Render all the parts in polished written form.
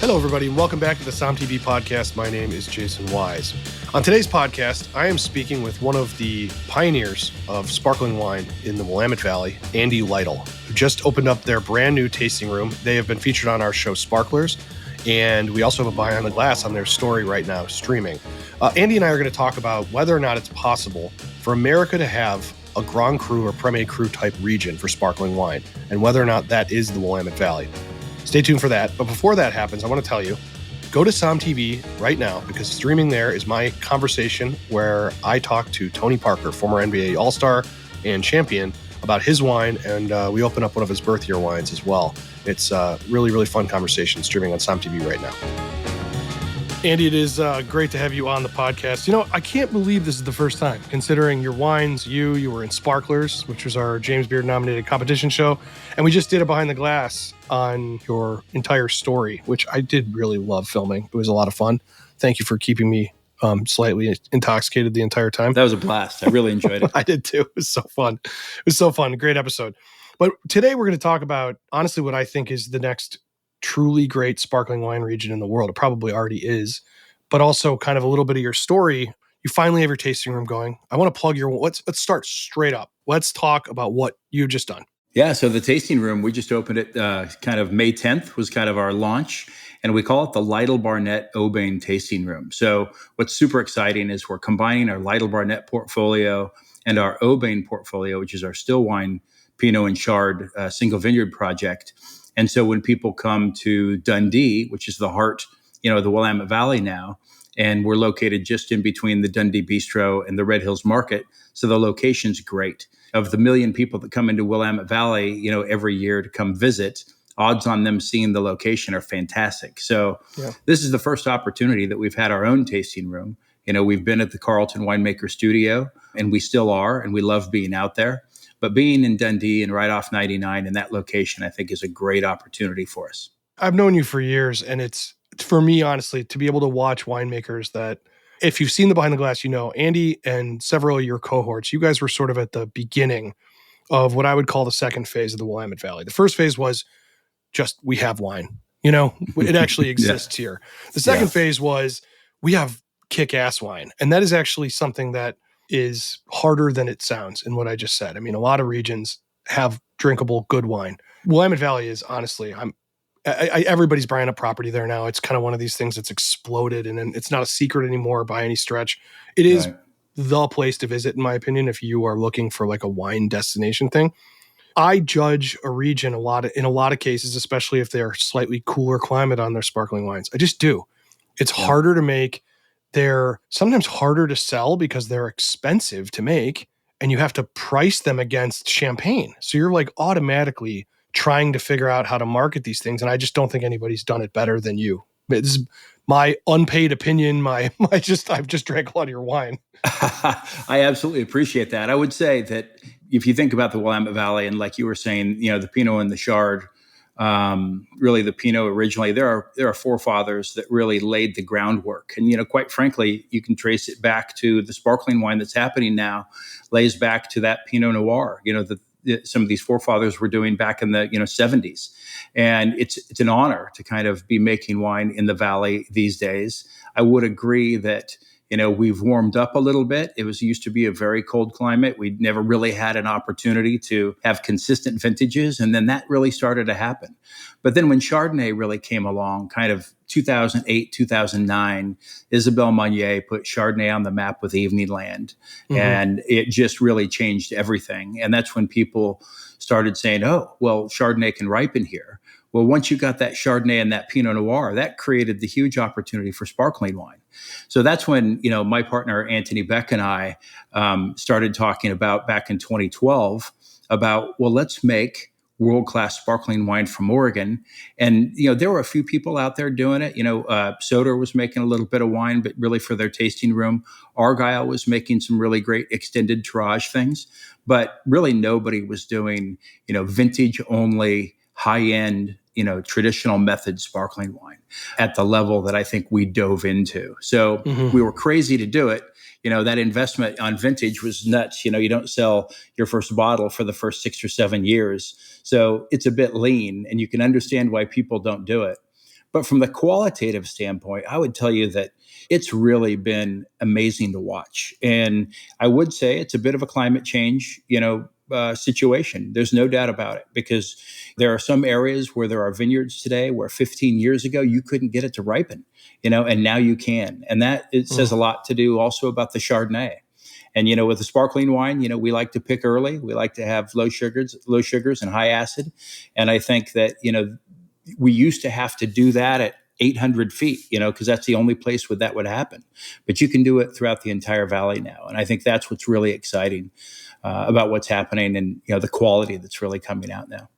Hello, everybody, and welcome back to the SOMM TV podcast. My name is Jason Wise. On today's podcast, I am speaking with one of the pioneers of sparkling wine in the Willamette Valley, Andy Lytle, who just opened up their brand new tasting room. They have been featured on our show Sparklers, and we also have a Behind the Glass on their story right now streaming. Andy and I are going to talk about whether or not it's possible for America to have a Grand Cru or Premier Cru type region for sparkling wine, and whether or not that is the Willamette Valley. Stay tuned for that. But before that happens, I want to tell you, go to SOMM TV right now, because streaming there is my conversation where I talk to Tony Parker, former NBA All-Star and champion, about his wine, and we open up one of his birth year wines as well. It's a really, really fun conversation streaming on SOMM TV right now. Andy, it is great to have you on the podcast. You know, I can't believe this is the first time, considering your wines, you were in Sparklers, which was our James Beard nominated competition show, and we just did a Behind the Glass on your entire story, which I did really love filming. It was a lot of fun. Thank you for keeping me slightly intoxicated the entire time. That was a blast. I really enjoyed it. I did too. It was so fun. It was so fun. Great episode. But today we're going to talk about, honestly, what I think is the next truly great sparkling wine region in the world. It probably already is, but also kind of a little bit of your story. You finally have your tasting room going. I want to plug your, let's start straight up. Let's talk about what you've just done. Yeah, so the tasting room, we just opened it kind of May 10th was kind of our launch, and we call it the Lytle Barnett Aubain Tasting Room. So what's super exciting is we're combining our Lytle Barnett portfolio and our Aubain portfolio, which is our still wine, Pinot and Chard single vineyard project. And so when people come to Dundee, which is the heart, the Willamette Valley now, and we're located just in between the Dundee Bistro and the Red Hills Market, so the location's great. Of the 1 million people that come into Willamette Valley, every year to come visit, odds on them seeing the location are fantastic. So This is the first opportunity that we've had our own tasting room. We've been at the Carlton Winemaker Studio, and we still are, and we love being out there. But being in Dundee and right off 99 in that location, I think is a great opportunity for us. I've known you for years, and it's, for me, honestly, to be able to watch winemakers that, if you've seen the Behind the Glass, Andy and several of your cohorts, you guys were sort of at the beginning of what I would call the second phase of the Willamette Valley. The first phase was just, we have wine. It actually exists here. The second phase was, we have kick-ass wine. And that is actually something that is harder than it sounds in what I just said. I mean, a lot of regions have drinkable, good wine. Willamette Valley is, honestly, everybody's buying up property there now. It's kind of one of these things that's exploded, and it's not a secret anymore by any stretch. It is the place to visit, in my opinion, if you are looking for like a wine destination thing. I judge a region in a lot of cases, especially if they're slightly cooler climate on their sparkling wines. I just do. It's harder to make. They're sometimes harder to sell because they're expensive to make, and you have to price them against champagne. So you're like automatically trying to figure out how to market these things. And I just don't think anybody's done it better than you. This is my unpaid opinion. I've just drank a lot of your wine. I absolutely appreciate that. I would say that if you think about the Willamette Valley, and like you were saying, the Pinot and the Chard, really the Pinot originally, there are forefathers that really laid the groundwork. And, quite frankly, you can trace it back to the sparkling wine that's happening now, lays back to that Pinot Noir, that some of these forefathers were doing back in the 70s. And it's an honor to kind of be making wine in the valley these days. I would agree that we've warmed up a little bit. It used to be a very cold climate. We never really had an opportunity to have consistent vintages. And then that really started to happen. But then when Chardonnay really came along, kind of 2008, 2009, Isabelle Monnier put Chardonnay on the map with Evening Land. Mm-hmm. And it just really changed everything. And that's when people started saying, oh, well, Chardonnay can ripen here. Well, once you got that Chardonnay and that Pinot Noir, that created the huge opportunity for sparkling wine. So that's when, my partner, Anthony Beck, and I started talking about back in 2012 about, well, let's make world-class sparkling wine from Oregon. And, there were a few people out there doing it. Soder was making a little bit of wine, but really for their tasting room. Argyle was making some really great extended tirage things, but really nobody was doing, vintage-only, high-end, traditional method sparkling wine at the level that I think we dove into. So we were crazy to do it. That investment on vintage was nuts. You don't sell your first bottle for the first 6 or 7 years. So it's a bit lean, and you can understand why people don't do it. But from the qualitative standpoint, I would tell you that it's really been amazing to watch. And I would say it's a bit of a climate change, situation. There's no doubt about it, because there are some areas where there are vineyards today where 15 years ago you couldn't get it to ripen, and now you can. And that it says a lot to do also about the Chardonnay. And with the sparkling wine, we like to pick early. We like to have low sugars and high acid. And I think that we used to have to do that at 800 feet, because that's the only place where that would happen. But you can do it throughout the entire valley now. And I think that's what's really exciting about what's happening, and the quality that's really coming out now.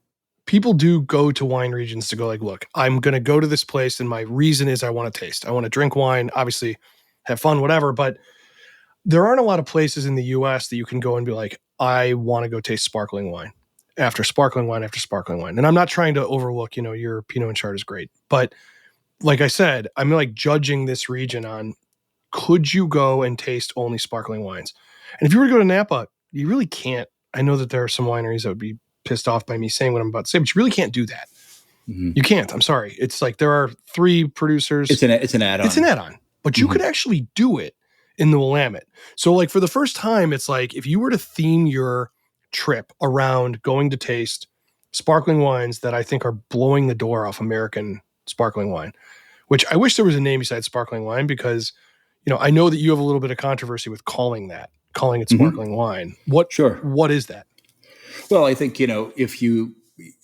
People do go to wine regions to go like, look, I'm going to go to this place, and my reason is I want to taste. I want to drink wine, obviously have fun, whatever. But there aren't a lot of places in the US that you can go and be like, I want to go taste sparkling wine after sparkling wine after sparkling wine. And I'm not trying to overlook, your Pinot and Chard is great. But like I said, I'm like judging this region on, could you go and taste only sparkling wines? And if you were to go to Napa, you really can't. I know that there are some wineries that would be pissed off by me saying what I'm about to say, but you really can't do that. Mm-hmm. You can't. I'm sorry. It's like there are 3 producers. It's an add-on. It's an add-on. But you could actually do it in the Willamette. So like for the first time, it's like if you were to theme your trip around going to taste sparkling wines that I think are blowing the door off American sparkling wine, which I wish there was a name besides sparkling wine, because I know that you have a little bit of controversy with calling it sparkling wine. What is that? Well, I think,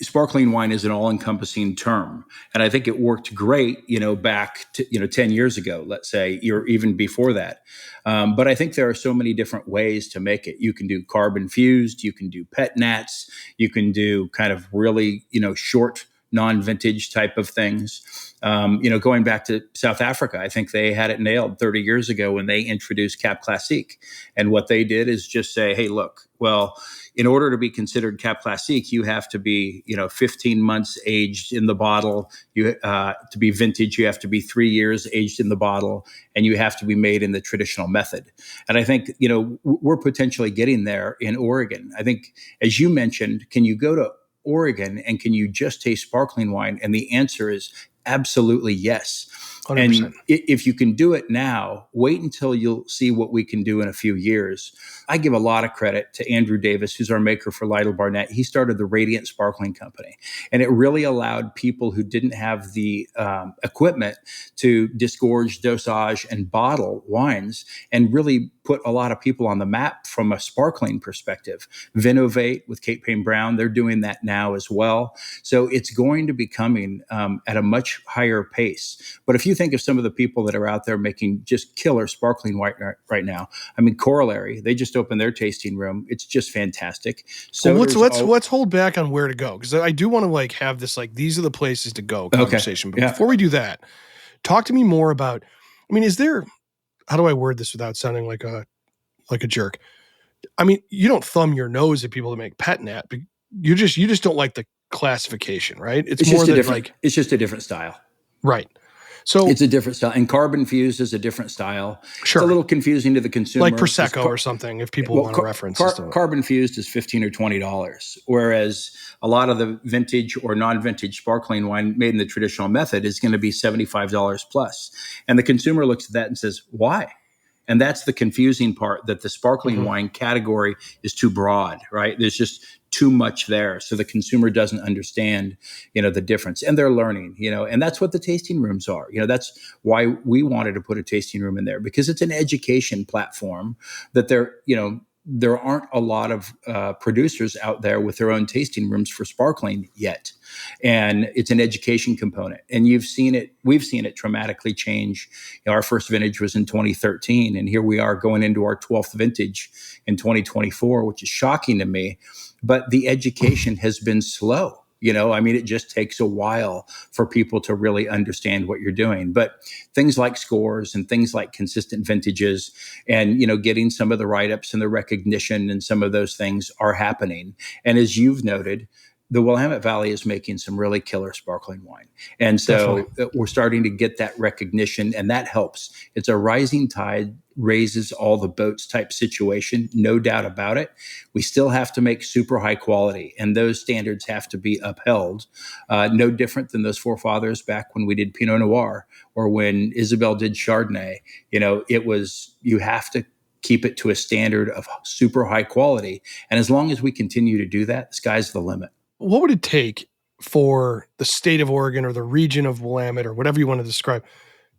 sparkling wine is an all-encompassing term. And I think it worked great, back to, 10 years ago, let's say, or even before that. But I think there are so many different ways to make it. You can do carb infused, you can do pet nats, you can do kind of really, short non-vintage type of things. Going back to South Africa, I think they had it nailed 30 years ago when they introduced Cap Classique. And what they did is just say, hey, look, well, in order to be considered Cap Classique, you have to be, 15 months aged in the bottle. To be vintage, you have to be 3 years aged in the bottle, and you have to be made in the traditional method. And I think, we're potentially getting there in Oregon. I think, as you mentioned, can you go to Oregon and can you just taste sparkling wine? And the answer is absolutely yes. 100%. And if you can do it now, wait until you'll see what we can do in a few years. I give a lot of credit to Andrew Davis, who's our maker for Lytle Barnett. He started the Radiant Sparkling Company, and it really allowed people who didn't have the equipment to disgorge, dosage, and bottle wines, and really put a lot of people on the map from a sparkling perspective. Vinovate with Kate Payne Brown, they're doing that now as well. So it's going to be coming at a much higher pace. But if you think of some of the people that are out there making just killer sparkling wine right now, I mean, Corollary, they just opened their tasting room. It's just fantastic. So let's hold back on where to go, because I do want to have this these are the places to go conversation. Okay. But before we do that, talk to me more about. I mean, is there? How do I word this without sounding like a jerk? I mean, you don't thumb your nose at people that make pet nat. You just don't like the classification, right? It's more that it's just a different style, right? So it's a different style, and carb infused is a different style. Sure. It's a little confusing to the consumer, like Prosecco or something. If people want to reference, carb infused is $15 or $20, whereas a lot of the vintage or non-vintage sparkling wine made in the traditional method is going to be $75 plus. And the consumer looks at that and says, "Why?" And that's the confusing part, that the sparkling wine category is too broad, right? There's just too much there. So the consumer doesn't understand, the difference, and they're learning, and that's what the tasting rooms are. That's why we wanted to put a tasting room in there, because it's an education platform that there aren't a lot of producers out there with their own tasting rooms for sparkling yet. And it's an education component. And we've seen it dramatically change. Our first vintage was in 2013, and here we are going into our 12th vintage in 2024, which is shocking to me. But the education has been slow. It just takes a while for people to really understand what you're doing. But things like scores and things like consistent vintages and, getting some of the write-ups and the recognition and some of those things are happening. And as you've noted, the Willamette Valley is making some really killer sparkling wine. And so we're starting to get that recognition, and that helps. It's a rising tide raises all the boats type situation, no doubt about it. We still have to make super high quality, and those standards have to be upheld. No different than those forefathers back when we did Pinot Noir or when Isabel did Chardonnay. It was, you have to keep it to a standard of super high quality. And as long as we continue to do that, the sky's the limit. What would it take for the state of Oregon or the region of Willamette or whatever you want to describe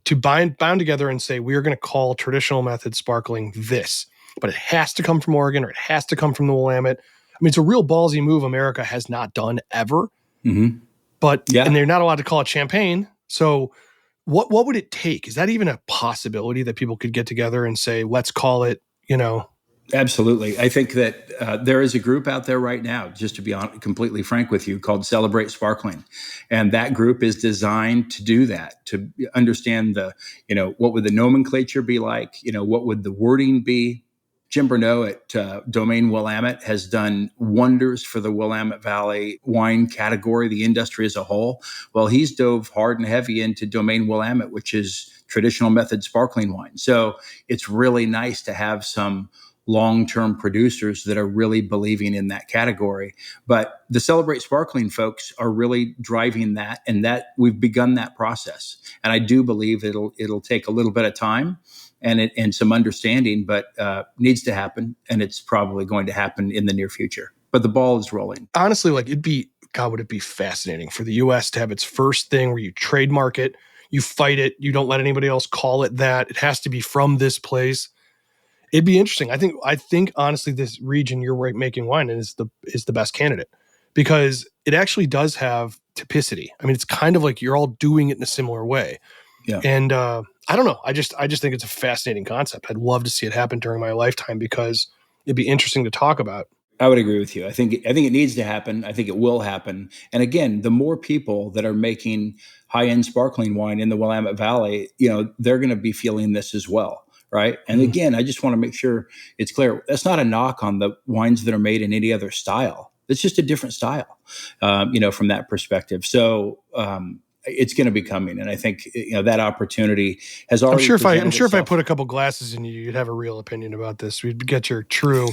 to bound together and say, we are going to call traditional method sparkling this, but it has to come from Oregon or it has to come from the Willamette? I mean, it's a real ballsy move America has not done ever, but, and they're not allowed to call it champagne. So what would it take? Is that even a possibility that people could get together and say, let's call it, Absolutely. I think that there is a group out there right now, just to be completely frank with you, called Celebrate Sparkling. And that group is designed to do that, to understand what would the nomenclature be like? What would the wording be? Jim Bernot at Domaine Willamette has done wonders for the Willamette Valley wine category, the industry as a whole. Well, he's dove hard and heavy into Domaine Willamette, which is traditional method sparkling wine. So it's really nice to have some long-term producers that are really believing in that category. But the Celebrate Sparkling folks are really driving that, and that we've begun that process. And I do believe it'll take a little bit of time and some understanding, but needs to happen, and it's probably going to happen in the near future. But the ball is rolling. Honestly, would it be fascinating for the U.S. to have its first thing where you trademark it, you fight it, you don't let anybody else call it that. It has to be from this place. It'd be interesting. I think honestly, this region you're making wine in is the best candidate because it actually does have typicity. I mean, it's kind of like you're all doing it in a similar way. Yeah. And I don't know. I just think it's a fascinating concept. I'd love to see it happen during my lifetime because it'd be interesting to talk about. I would agree with you. I think it needs to happen. I think it will happen. And again, the more people that are making high-end sparkling wine in the Willamette Valley, they're going to be feeling this as well. Right. And again, I just want to make sure it's clear. That's not a knock on the wines that are made in any other style. It's just a different style, from that perspective. So it's going to be coming. And I think, that opportunity has already. I'm sure if I put a couple glasses in you, you'd have a real opinion about this. We'd get your true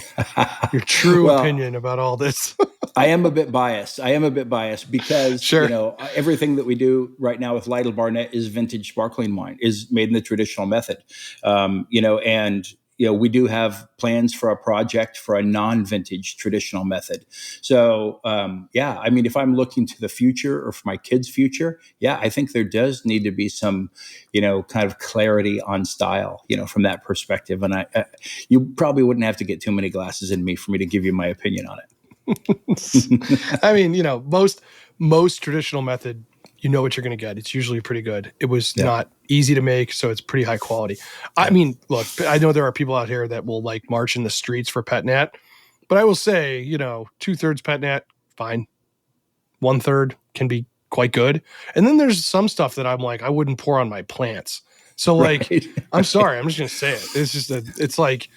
opinion about all this. I am a bit biased because, sure. Everything that we do right now with Lytle Barnett is vintage sparkling wine, is made in the traditional method. We do have plans for a project for a non-vintage traditional method. So, if I'm looking to the future or for my kids' future, I think there does need to be some, kind of clarity on style, from that perspective. And you probably wouldn't have to get too many glasses in me for me to give you my opinion on it. I mean, most traditional method, what you're going to get. It's usually pretty good. It was not easy to make, so it's pretty high quality. I mean, look, I know there are people out here that will march in the streets for Pet Nat, but I will say, 2/3 Pet Nat, fine. 1/3 can be quite good. And then there's some stuff that I'm like, I wouldn't pour on my plants. So I'm sorry, I'm just going to say it. It's just it's like,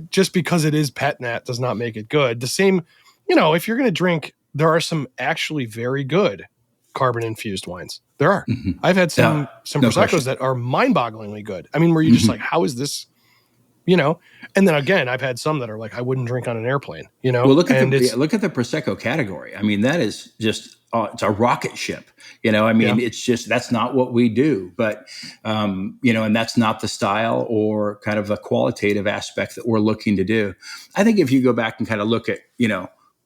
just because it is Pet Nat does not make it good. The same, if you're going to drink, there are some actually very good carbon infused wines. There are. Mm-hmm. I've had some Prosecco's that are mind-bogglingly good. I mean, where you just how is this, and then again, I've had some that are I wouldn't drink on an airplane, Well, look at the Prosecco category. I mean, that is just, it's a rocket ship, it's just, that's not what we do, but, and that's not the style or kind of the qualitative aspect that we're looking to do. I think if you go back and kind of look at,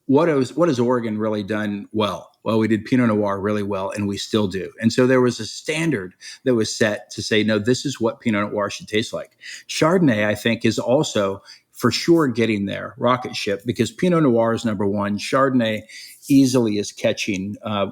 what has Oregon really done well? Well, we did Pinot Noir really well, and we still do. And so there was a standard that was set to say, no, this is what Pinot Noir should taste like. Chardonnay, I think, is also for sure getting there, rocket ship, because Pinot Noir is number one. Chardonnay easily is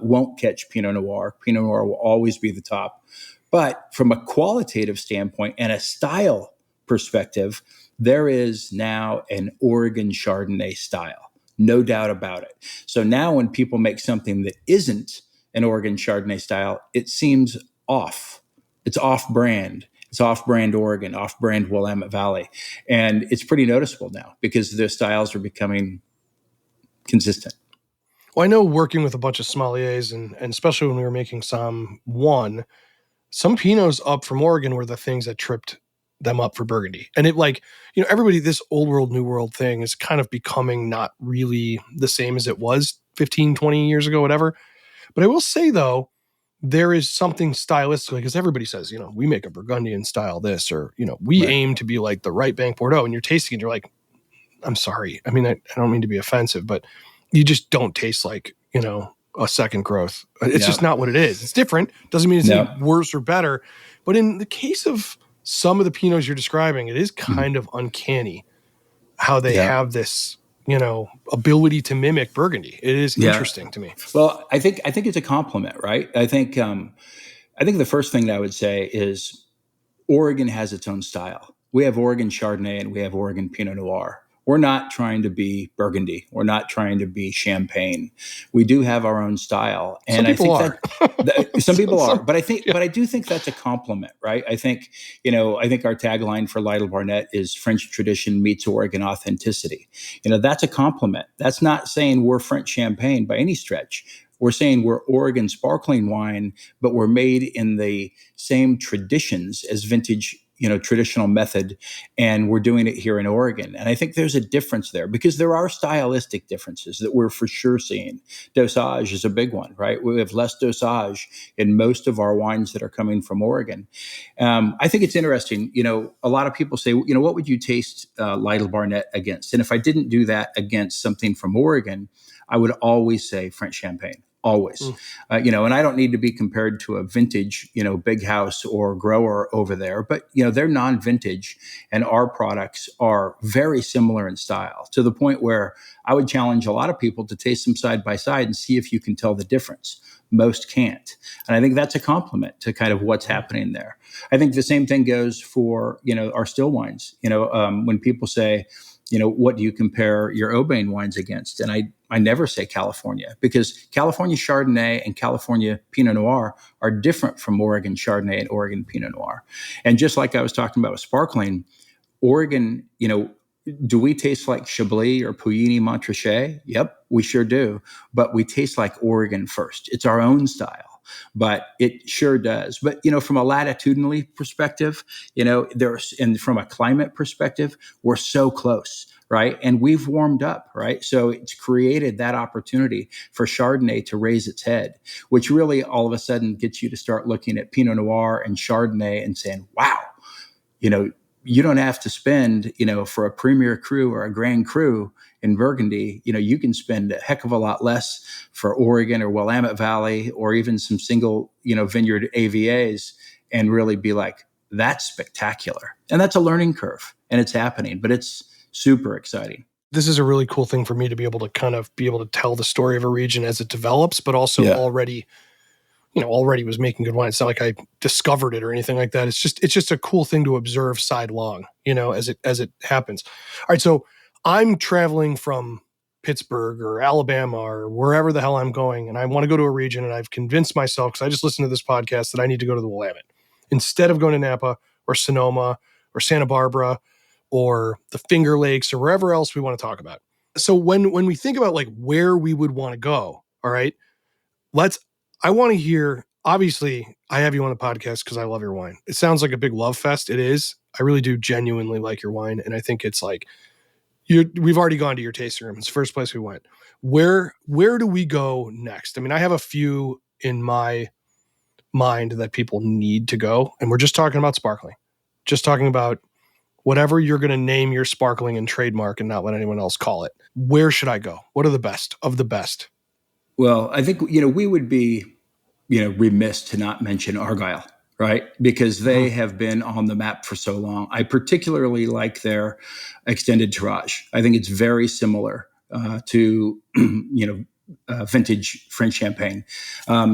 won't catch Pinot Noir. Pinot Noir will always be the top. But from a qualitative standpoint and a style perspective, there is now an Oregon Chardonnay style. No doubt about it. So now when people make something that isn't an Oregon Chardonnay style, it seems off. It's off-brand. It's off-brand Oregon, off-brand Willamette Valley. And it's pretty noticeable now because their styles are becoming consistent. Well, I know working with a bunch of sommeliers, and especially when we were making SOMM 1, some Pinots up from Oregon were the things that tripped them up for Burgundy. And it like, everybody, this old world, new world thing is kind of becoming not really the same as it was 15, 20 years ago, whatever. But I will say though, there is something stylistically, because everybody says, we make a Burgundian style this, or, we Right. aim to be like the right bank Bordeaux, and you're tasting it, you're like, I'm sorry. I mean, I don't mean to be offensive, but you just don't taste like, a second growth. It's just not what it is. It's different. Doesn't mean it's any worse or better. But in the case of some of the Pinots you're describing, it is kind of uncanny how they have this, ability to mimic Burgundy. It is interesting to me. Well, I think it's a compliment, right? I think the first thing that I would say is Oregon has its own style. We have Oregon Chardonnay and we have Oregon Pinot Noir. We're not trying to be Burgundy. We're not trying to be Champagne. We do have our own style, and I think that some people are. But I do think that's a compliment, right? I think our tagline for Lytle Barnett is French tradition meets Oregon authenticity. That's a compliment. That's not saying we're French Champagne by any stretch. We're saying we're Oregon sparkling wine, but we're made in the same traditions as vintage, traditional method, and we're doing it here in Oregon. And I think there's a difference there because there are stylistic differences that we're for sure seeing. Dosage is a big one, right? We have less dosage in most of our wines that are coming from Oregon. I think it's interesting. A lot of people say, what would you taste Lytle Barnett against? And if I didn't do that against something from Oregon, I would always say French Champagne. Always, and I don't need to be compared to a vintage, big house or grower over there, but, they're non-vintage and our products are very similar in style to the point where I would challenge a lot of people to taste them side by side and see if you can tell the difference. Most can't. And I think that's a compliment to kind of what's happening there. I think the same thing goes for, our still wines. When people say, what do you compare your Aubain wines against? And I never say California because California Chardonnay and California Pinot Noir are different from Oregon Chardonnay and Oregon Pinot Noir. And just like I was talking about with sparkling, Oregon, do we taste like Chablis or Puligny Montrachet? Yep, we sure do. But we taste like Oregon first. It's our own style. But it sure does. But, from a latitudinally perspective, and from a climate perspective, we're so close, right? And we've warmed up, right? So it's created that opportunity for Chardonnay to raise its head, which really all of a sudden gets you to start looking at Pinot Noir and Chardonnay and saying, wow, you don't have to spend, for a Premier Cru or a Grand Cru in Burgundy, you can spend a heck of a lot less for Oregon or Willamette Valley or even some single, vineyard AVAs and really be like, that's spectacular. And that's a learning curve and it's happening, but it's super exciting. This is a really cool thing for me to be able to tell the story of a region as it develops, but also already was making good wine. It's not like I discovered it or anything like that. It's just a cool thing to observe sidelong, as it happens. All right. So I'm traveling from Pittsburgh or Alabama or wherever the hell I'm going, and I want to go to a region, and I've convinced myself, because I just listened to this podcast, that I need to go to the Willamette instead of going to Napa or Sonoma or Santa Barbara or the Finger Lakes or wherever else we want to talk about. So when we think about like where we would want to go, all right, I want to hear, obviously I have you on the podcast because I love your wine. It sounds like a big love fest. It is. I really do genuinely like your wine. And I think it's like, we've already gone to your tasting room. It's the first place we went. Where do we go next? I mean, I have a few in my mind that people need to go. And we're just talking about sparkling, just talking about whatever you're going to name your sparkling and trademark and not let anyone else call it. Where should I go? What are the best of the best? Well, I think, we would be, remiss to not mention Argyle, right? Because they have been on the map for so long. I particularly like their extended tirage. I think it's very similar to, vintage French Champagne.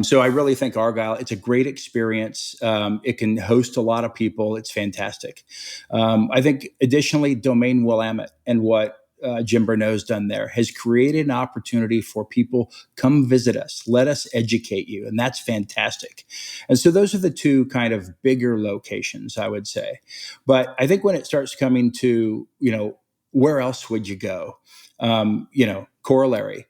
So I really think Argyle, it's a great experience. It can host a lot of people. It's fantastic. I think additionally, Domaine Willamette and what Jim Bernot's done there has created an opportunity for people, come visit us, let us educate you. And that's fantastic. And so those are the two kind of bigger locations, I would say. But I think when it starts coming to, where else would you go? Corollary,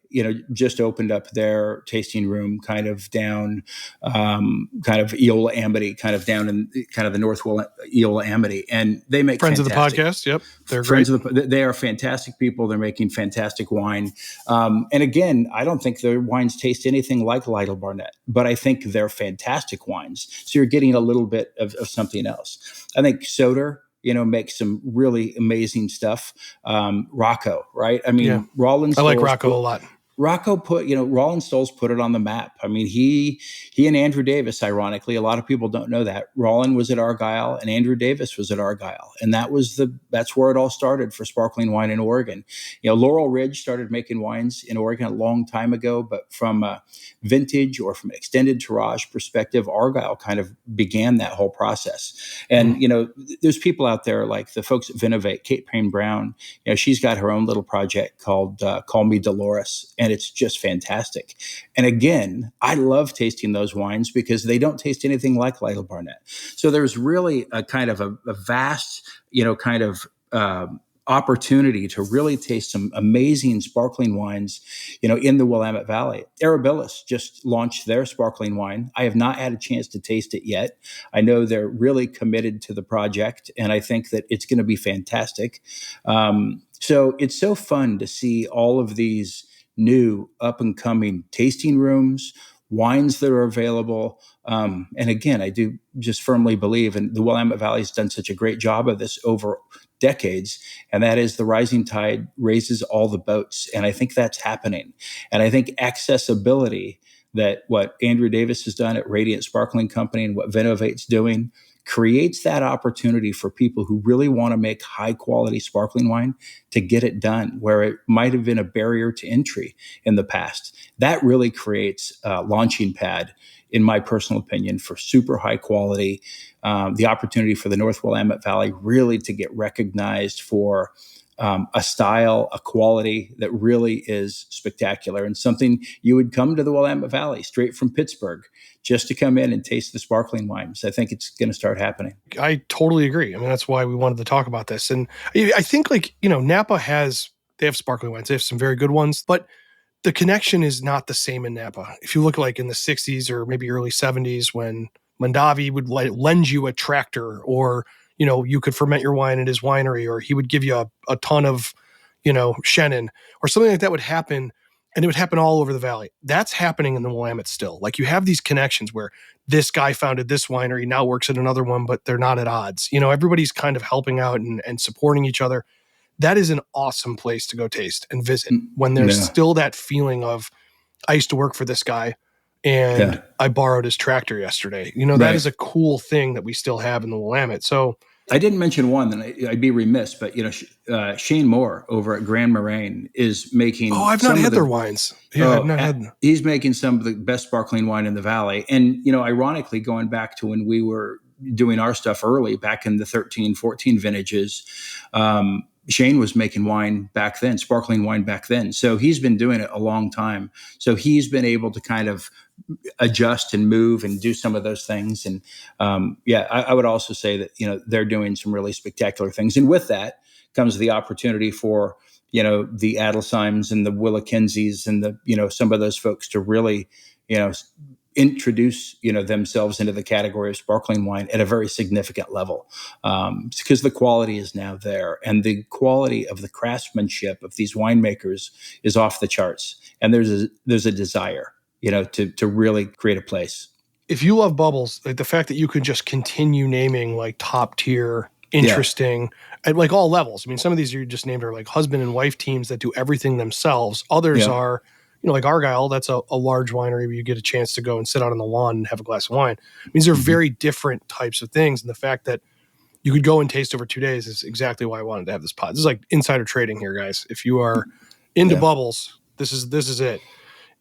just opened up their tasting room kind of down, kind of Eola Amity, kind of down in kind of the North Eola Amity. And they make Friends of the fantastic podcast. Yep. They're friends great. they are fantastic people. They're making fantastic wine. And again, I don't think their wines taste anything like Lytle Barnett, but I think they're fantastic wines. So you're getting a little bit of something else. I think Soder, makes some really amazing stuff. Rocco, right? I mean, Yeah. Rollins I like Stoles Rocco a lot. Rocco put, Rollins Stoles put it on the map. I mean, he and Andrew Davis, ironically, a lot of people don't know that. Rollin was at Argyle and Andrew Davis was at Argyle. And that's where it all started for sparkling wine in Oregon. Laurel Ridge started making wines in Oregon a long time ago, but from a vintage or from an extended tirage perspective, Argyle kind of began that whole process. And, there's people out there like the folks at Vinovate, Kate Payne Brown, she's got her own little project called Call Me Dolores. And it's just fantastic. And again, I love tasting those wines because they don't taste anything like Lytle Barnett. So there's really a kind of a vast, opportunity to really taste some amazing sparkling wines, in the Willamette Valley. Arabilis just launched their sparkling wine. I have not had a chance to taste it yet. I know they're really committed to the project, and I think that it's going to be fantastic. So it's so fun to see all of these new up and coming tasting rooms, wines that are available. And again, I do just firmly believe, and the Willamette Valley has done such a great job of this over decades, and that is the rising tide raises all the boats. And I think that's happening. And I think accessibility, that what Andrew Davis has done at Radiant Sparkling Company and what Vinovate's doing, creates that opportunity for people who really want to make high quality sparkling wine to get it done where it might have been a barrier to entry in the past. That really creates a launching pad, in my personal opinion, for super high quality, the opportunity for the North Willamette Valley really to get recognized for a style, a quality that really is spectacular, and something you would come to the Willamette Valley straight from Pittsburgh just to come in and taste the sparkling wines. I think it's going to start happening. I totally agree. I mean, that's why we wanted to talk about this. And I think Napa they have sparkling wines. They have some very good ones, but the connection is not the same in Napa. If you look like in the 60s or maybe early 70s when Mondavi would lend you a tractor, or, you could ferment your wine at his winery, or he would give you a ton of, Chenin or something like that would happen. And it would happen all over the valley. That's happening in the Willamette still. Like, you have these connections where this guy founded this winery, now works at another one, but they're not at odds. Everybody's kind of helping out and supporting each other. That is an awesome place to go taste and visit when there's still that feeling of, I used to work for this guy and I borrowed his tractor yesterday. That is a cool thing that we still have in the Willamette. So I didn't mention one, and I'd be remiss, but Shane Moore over at Grand Moraine is making. Oh, I've not had their wines. Yeah, I've not had them. He's making some of the best sparkling wine in the valley, and ironically, going back to when we were doing our stuff early, back in the 13, 14 vintages, Shane was making wine back then, sparkling wine back then. So he's been doing it a long time. So he's been able to kind of adjust and move and do some of those things. And I would also say that, they're doing some really spectacular things. And with that comes the opportunity for, the Adelsheims and the Willakensies and the, some of those folks to really, introduce themselves into the category of sparkling wine at a very significant level, because the quality is now there, and the quality of the craftsmanship of these winemakers is off the charts, and there's a desire to really create a place. If you love bubbles, like the fact that you could just continue naming like top tier, interesting, at like all levels. I mean, some of these you just named are like husband and wife teams that do everything themselves. Others are, like Argyle, that's a large winery where you get a chance to go and sit out on the lawn and have a glass of wine. I mean, these are very different types of things. And the fact that you could go and taste over 2 days is exactly why I wanted to have this pod. This is like insider trading here, guys. If you are into bubbles, this is it.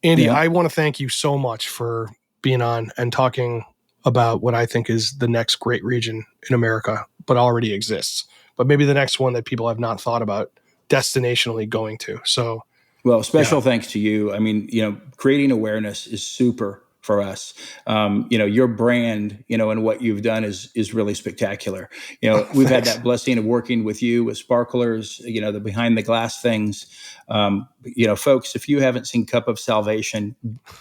Andy, I want to thank you so much for being on and talking about what I think is the next great region in America, but already exists. But maybe the next one that people have not thought about destinationally going to. So, well, special thanks to you. I mean, creating awareness is super for us. Your brand, and what you've done is really spectacular. We've had that blessing of working with you with sparklers, the behind the glass things. Folks, if you haven't seen Cup of Salvation,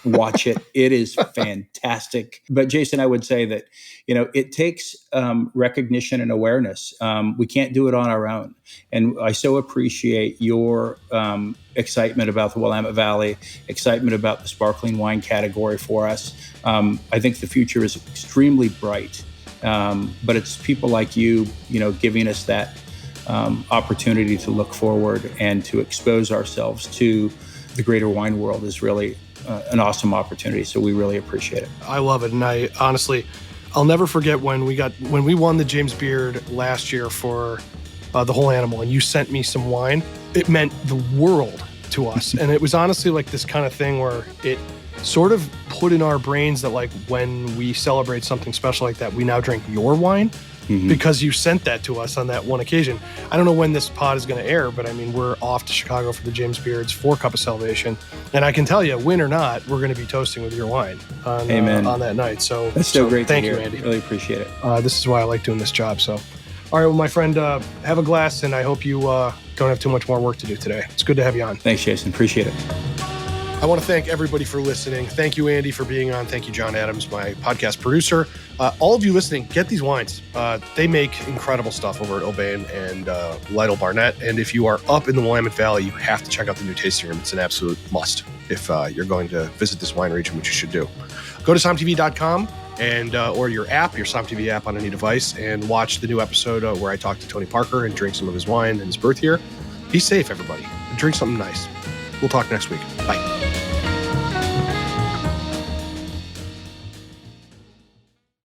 watch it. It is fantastic. But Jason, I would say that, it takes recognition and awareness. We can't do it on our own. And I so appreciate your excitement about the Willamette Valley, excitement about the sparkling wine category for us. I think the future is extremely bright, but it's people like you, giving us that opportunity to look forward and to expose ourselves to the greater wine world is really an awesome opportunity. So we really appreciate it. I love it. And I'll never forget when we won the James Beard last year for the whole animal, and you sent me some wine. It meant the world to us. And it was honestly like this kind of thing where it sort of put in our brains that like when we celebrate something special like that, we now drink your wine. Mm-hmm. Because you sent that to us on that one occasion. I don't know when this pod is going to air, but I mean, we're off to Chicago for the James Beard's 4 Cup of Salvation. And I can tell you, win or not, we're going to be toasting with your wine on that night. So that's so great to hear. Thank you, Andy. Really appreciate it. This is why I like doing this job. So, all right, well, my friend, have a glass, and I hope you don't have too much more work to do today. It's good to have you on. Thanks, Jason. Appreciate it. I want to thank everybody for listening. Thank you, Andy, for being on. Thank you, John Adams, my podcast producer. All of you listening, get these wines. They make incredible stuff over at O'Bain and Lytle Barnett. And if you are up in the Willamette Valley, you have to check out the new tasting room. It's an absolute must if you're going to visit this wine region, which you should do. Go to SOMMTV.com and or your app, your SOMM TV app on any device, and watch the new episode where I talk to Tony Parker and drink some of his wine and his birth year. Be safe, everybody. Drink something nice. We'll talk next week. Bye.